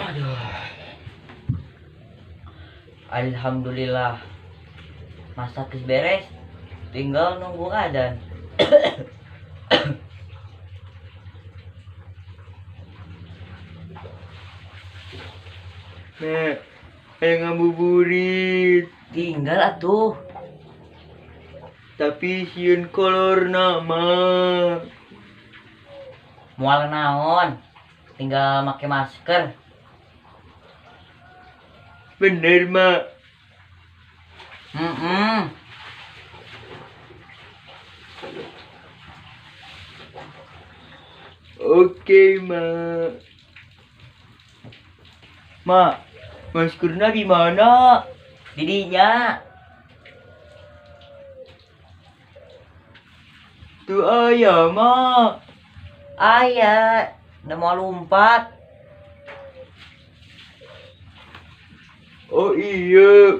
Aduh. Alhamdulillah. Masak beres. Tinggal nunggu adzan. Nek, ayo ngabuburit. Tinggal atuh. Tapi sieun kolor nama. Mual naon? Tinggal make masker. Bener, Mak. Oke, Mak. Mak, maskernya di mana? Didinya. Tuh ayah, Mak. Ayah, udah mau lompat. Oh iya.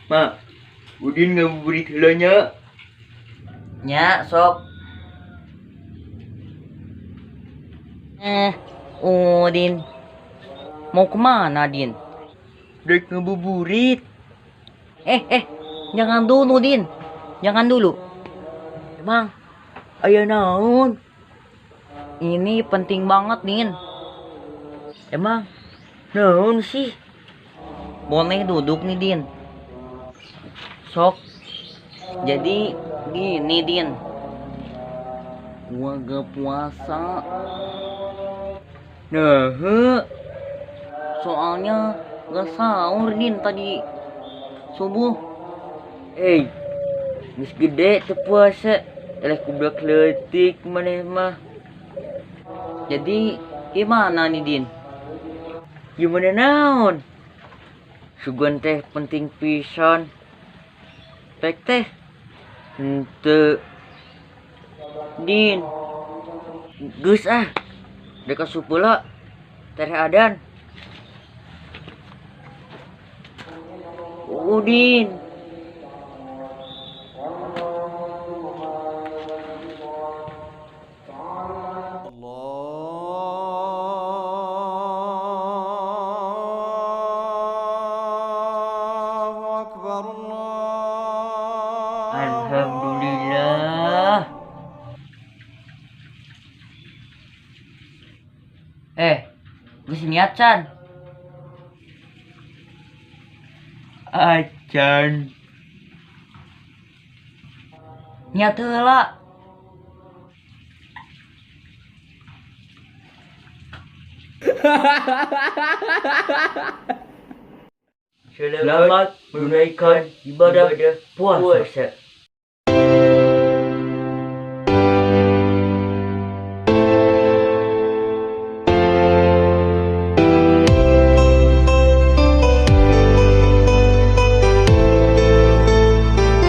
Mak, Udin ngabuburit heula nya. Nya, sok. Udin. Mau kemana, Din? Dek ngabuburit. Jangan dulu, Din. Jangan dulu. Emang, Aya naon? ini penting banget, Din. Emang naon sih? Boleh duduk nih, Din. Sok. Jadi, gini, Din. Gua gak puasa. Nah, Soalnya gak sahur, Din, tadi subuh. geus gede teu puasa. Eleh kublak leutik maneh mah. Jadi, gimana nih, Din? Gimana naon? Sugan teh penting pisan. Pek teh, Henteu. Din. Geus ah. Dek asup heula. Teh adan. Udin. Alhamdulillah. Geus niat can. Acan. Niat heula. Selamat menunaikan ibadah puasa.